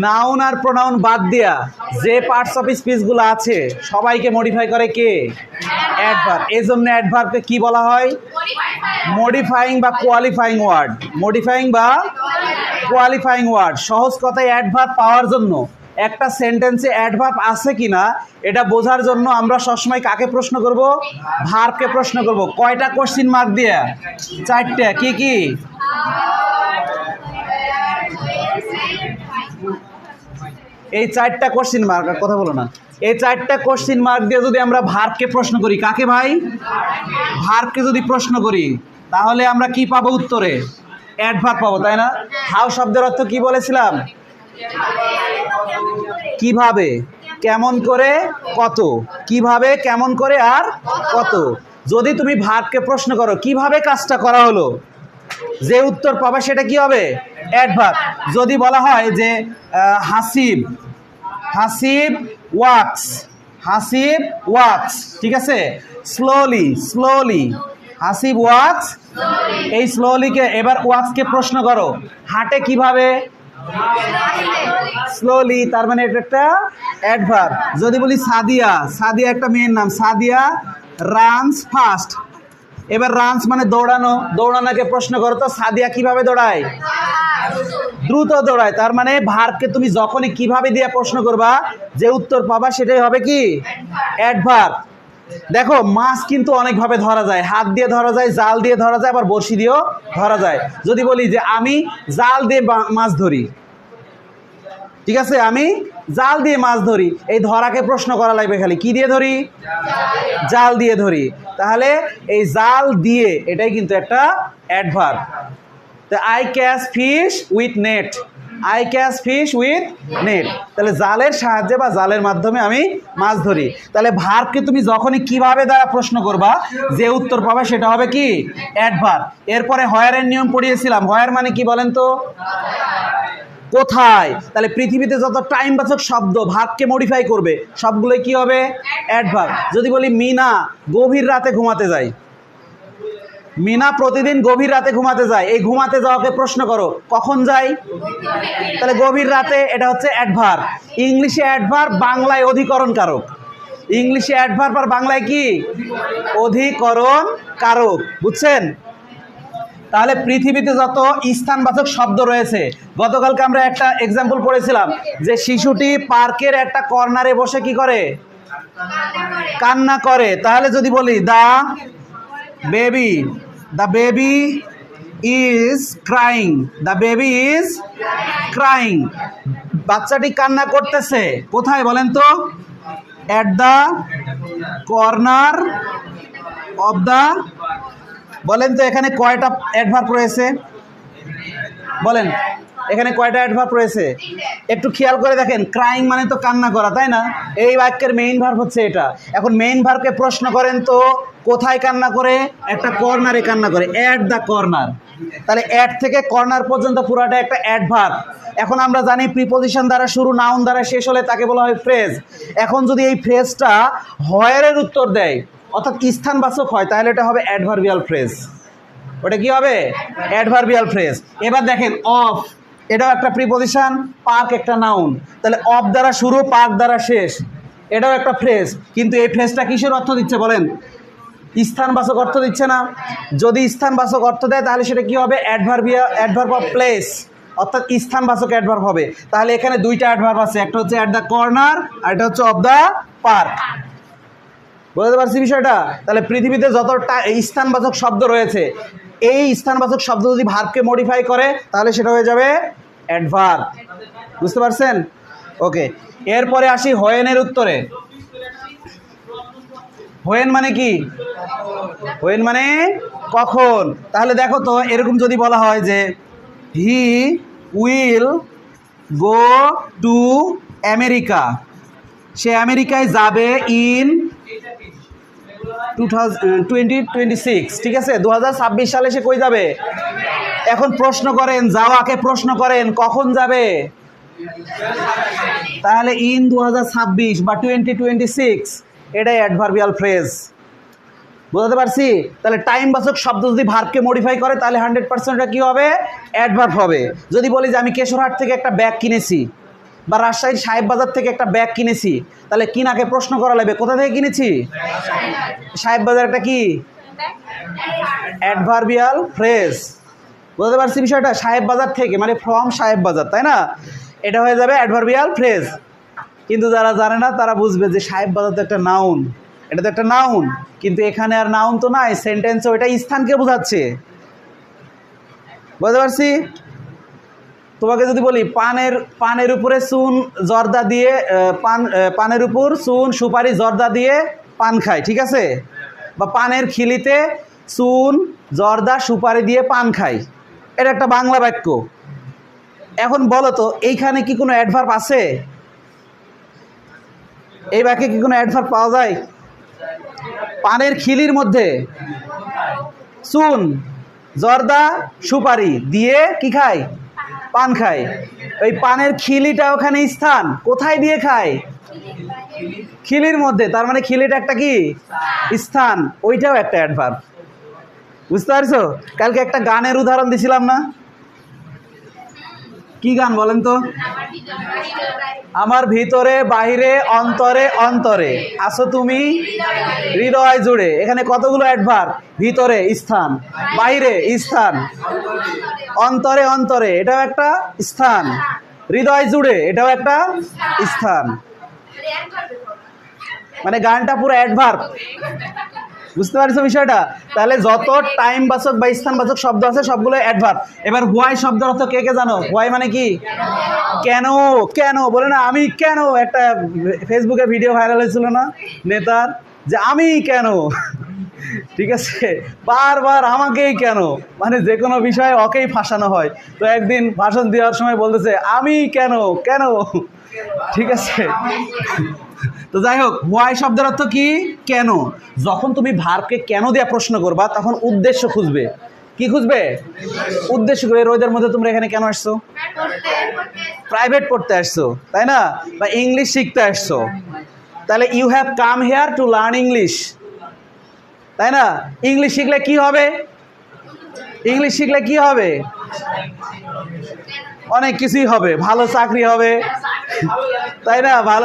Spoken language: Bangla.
নাউন আর প্রোনাউন বাদ দিয়া যে পার্টস অফ স্পিচগুলো আছে সবাইকে মডিফাই করে কে? অ্যাডভার্ব। এই জন্য অ্যাডভার্বকে কি বলা হয়? মডিফাইং বা কোয়ালিফাইং ওয়ার্ড। মডিফাইং বা কোয়ালিফাইং ওয়ার্ড। সহজ কথায় অ্যাডভার্ব পাওয়ার জন্য একটা সেন্টেন্সে অ্যাডভার্ব আছে কিনা এটা বোঝার জন্য আমরা সবসময় কাকে প্রশ্ন করব? ভার্বকে প্রশ্ন করব। কয়টা কোশ্চেন মার্ক দিয়ে? 4টা। কি কি? এই 4টা কোশ্চেন মার্ক। কথা বলো না। এই 4টা কোশ্চেন মার্ক দিয়ে যদি আমরা ভার্বকে প্রশ্ন করি, কাকে ভাই? ভার্বকে যদি প্রশ্ন করি তাহলে আমরা কি পাবো উত্তরে? অ্যাডভার্ব পাবো, তাই না? হাউ শব্দের অর্থ কি বলেছিলাম? কিভাবে, কেমন করে, কত। কিভাবে, কেমন করে আর কত। যদি তুমি ভার্বকে প্রশ্ন করো কিভাবে কাজটা করা হলো, যে উত্তর পাবে সেটা কি হবে? অ্যাডভার্ব। যদি বলা হয় যে হাসিব হাসিব ওয়াক্স, হাসিব ওয়াক্স, ঠিক আছে? Slowly slowly, Hasib wax. এই স্লোলিকে এবার ওয়াক্সকে প্রশ্ন করো হাঁটে কিভাবে? স্লোলি, তার মানে এটা একটা অ্যাডভার্ব। যদি বলি সাদিয়া, সাদিয়া একটা মেয়ের নাম, সাদিয়া রানস ফাস্ট। এবার রানস মানে দৌড়ানো, দৌড়ানোকে প্রশ্ন করো তো সাদিয়া কিভাবে দৌড়ায়? দ্রুত দৌড়ায়। তার মানে ভার্বকে তুমি যখনই কিভাবে দিয়ে প্রশ্ন করবা যে উত্তর পাবা সেটাই হবে কি? অ্যাডভার্ব। দেখো মাছ কিন্তু অনেকভাবে ধরা যায়, হাত দিয়ে ধরা যায়, জাল দিয়ে ধরা যায়, আবার বড়শি দিয়েও ধরা যায়। যদি বলি যে আমি জাল দিয়ে মাছ ধরি, ঠিক আছে? আমি জাল দিয়ে মাছ ধরি, এই ধরাকে প্রশ্ন করা লাগবে খালি কি দিয়ে ধরি? জাল দিয়ে ধরি। তাহলে এই জাল দিয়ে এটাই কিন্তু একটা adverb. I catch fish with net, I catch fish with net. তাহলে জালের সাহায্যে বা জালের মাধ্যমে আমি মাছ ধরি। তাহলে ভার্বকে তুমি যখনই কিভাবে দ্বারা প্রশ্ন করবা যে উত্তর পাবে সেটা হবে কি? অ্যাডভার্ব। এরপরে হোয়ারের নিয়ম পড়িয়েছিলাম। হোয়ার মানে কি বলেন তো? কোথায়। তাহলে পৃথিবীতে যত টাইমবাচক শব্দ ভার্বকে মডিফাই করবে সবগুলোই কি হবে? অ্যাডভার্ব। যদি বলি মিনা গভীর রাতে ঘুমাতে যায়, মিনা প্রতিদিন গভীর রাতে ঘুমাতে যায়, এই ঘুমাতে যাওয়াকে প্রশ্ন করো কখন যায়? তাহলে গভীর রাতে, এটা হচ্ছে অ্যাডভার্ব। ইংলিশে অ্যাডভার্ব, বাংলায় অধিকরণ কারক। ইংলিশে অ্যাডভার্ব আর বাংলায় কি? অধিকরণ কারক। বুঝছেন? তাহলে পৃথিবীতে যত স্থানবাচক শব্দ রয়েছে, গতকালকে আমরা একটা এক্সাম্পল পড়েছিলাম যে শিশুটি পার্কের একটা কর্নারে বসে কি করে? কান্না করে। তাহলে যদি বলি the baby is crying, the baby is crying. বাচ্চাটি কান্না করতেছে কোথায় বলেন তো? At the corner of the. বলেন তো এখানে কয়টা অ্যাডভার্ব রয়েছে? বলেন এখানে কয়টা অ্যাডভার্ব রয়েছে? একটু খেয়াল করে দেখেন। ক্রাইং মানে তো কান্না করা, তাই না? এই বাক্যের মেইন ভার্ব হচ্ছে এটা। এখন মেইন ভার্বকে প্রশ্ন করেন তো কোথায় কান্না করে? একটা কর্নারে কান্না করে, অ্যাট দ্য কর্নার। তাহলে অ্যাট থেকে কর্নার পর্যন্ত পুরাটা একটা অ্যাডভার্ব। এখন আমরা জানি প্রিপোজিশন দ্বারা শুরু, নাউন দ্বারা শেষ হলে তাকে বলা হয় ফ্রেজ। এখন যদি এই ফ্রেজটা হোয়ারের উত্তর দেয় অর্থাৎ স্থানবাচক হয় তাহলে এটা হবে অ্যাডভার্বিয়াল ফ্রেজ। ওটা কি হবে? Adverbial phrase. এবার দেখেন অফ, এটাও একটা প্রিপোজিশন, পার্ক একটা নাউন। তাহলে অফ দ্বারা শুরু, পার্ক দ্বারা শেষ, এটাও একটা ফ্রেজ। কিন্তু এই ফ্রেজটা কিসের অর্থ দিচ্ছে বলেন? স্থানবাচক অর্থ দিচ্ছে না। যদি স্থানবাচক অর্থ দেয় তাহলে সেটা কি হবে? অ্যাডভার্ব অফ প্লেস, অর্থাৎ স্থানবাচক অ্যাডভার্ব হবে। তাহলে এখানে দুইটা অ্যাডভার্ব আছে, একটা হচ্ছে অ্যাট দ্য কর্নার আর এটা হচ্ছে অফ দ্য পার্ক। বুঝতে পারছি বিষয়টা? তাহলে পৃথিবীতে যতটা স্থানবাচক শব্দ রয়েছে এই স্থানবাচক শব্দ যদি ভার্বকে মডিফাই করে তাহলে সেটা হয়ে যাবে অ্যাডভার্ব। বুঝতে পারছেন? ওকে, এরপরে আসি হোয়েনের উত্তরে। হোয়েন মানে কি? হোয়েন মানে কখন। তাহলে দেখো তো এরকম যদি বলা হয় যে he will go to America, সে আমেরিকায় যাবে ইন 2026, ঠিক আছে? 2026 সালে সে কই যাবে? এখন প্রশ্ন করেন, যাওয়াকে প্রশ্ন করেন কখন যাবে? তাহলে ইন 2026 বা 2026 এটাই অ্যাডভার্বিয়াল ফ্রেজ। বুঝতে পারছি? তাহলে টাইম বাচক শব্দ যদি ভার্বকে মডিফাই করে তাহলে 100% এটা কী হবে? অ্যাডভার্ব হবে। যদি বলি যে আমি কেশরহাট থেকে একটা ব্যাগ কিনেছি বা রাজশাহীর সাহেব বাজার থেকে একটা ব্যাগ কিনেছি, তাহলে কিনাকে প্রশ্ন করা লাগবে কোথা থেকে কিনেছি? সাহেব বাজার একটা কি অ্যাডভার্বিয়াল ফ্রেজ। বুঝতে পারছি বিষয়টা? সাহেব বাজার থেকে মানে ফ্রম সাহেব বাজার, তাই না? এটা হয়ে যাবে অ্যাডভার্বিয়াল ফ্রেজ। কিন্তু যারা জানে না তারা বুঝবে যে সাহেব বাজার তো একটা নাউন, এটা তো একটা নাউন, কিন্তু এখানে আর নাউন তো নাই, সেন্টেন্সও এটা স্থানকে বোঝাচ্ছে। বুঝতে পারছি? তোমাকে যদি বলি পানের উপরে চুন জর্দা দিয়ে পানের উপর চুন সুপারি জর্দা দিয়ে পান খায়, ঠিক আছে? বা পানের খিলিতে চুন জর্দা সুপারি দিয়ে পান খায়, এটা একটা বাংলা বাক্য। এখন বলো তো এইখানে কি কোনো অ্যাডভার্ব আছে? এই বাক্যে কি কোনো অ্যাডভার্ব পাওয়া যায়? পানের খিলির মধ্যে চুন জর্দা সুপারি দিয়ে কি খায়? পান খায়। ওই পানের খিলিটা ওখানে স্থান, কোথায় দিয়ে খায়? খিলির মধ্যে, তার মানে খিলিটা একটা কি স্থান, ওইটাও একটা অ্যাডভার্ব। বুঝতে পারছো? কালকে একটা গানের উদাহরণ দিছিলাম না? কি গান বলেন তো? আমার ভিতরে বাহিরে অন্তরে অন্তরে আছো তুমি হৃদয় জুড়ে। এখানে কতগুলো অ্যাডভার্ব? ভিতরে স্থান, বাইরে স্থান, অন্তরে অন্তরে এটাও একটা স্থান, হৃদয় জুড়ে এটাও একটা স্থান। মানে গানটা পুরো অ্যাডভার্ব। বুঝতে পারছো বিষয়টা? তাহলে যত টাইম বাচক বা স্থানবাচক শব্দ আছে সবগুলো অ্যাডভার্ব। এবার হোয়াই শব্দের অর্থ কে কে জানো? হোয়াই মানে কি? কেন। কেন বলে না আমি কেন, একটা ফেসবুকে ভিডিও ভাইরাল হয়েছিল না নেতার, যে আমি কেন, ঠিক আছে, বারবার আমাকেই কেন, মানে যে কোনো বিষয়ে ওকেই ফাঁসানো হয়। তো একদিন ভাষণ দেওয়ার সময় বলতেছে আমি কেন কেন, ঠিক আছে। তো যাই হোক, হোয়াই শব্দের অর্থ কি? কেন। যখন তুমি ভার্বকে কেন দিয়ে প্রশ্ন করবা তখন উদ্দেশ্য খুঁজবে। কি খুঁজবে? উদ্দেশ্য খুঁজবে। রোদের মধ্যে তোমরা এখানে কেন আসছো? প্রাইভেট পড়তে আসছো, তাই না? বা ইংলিশ শিখতে আসছো, তাহলে you have come here to learn English, তাই না? ইংলিশ শিখলে কি হবে? ইংলিশ শিখলে কি হবে? অনেক কিছুই হবে, ভালো চাকরি হবে, তাই না? ভালো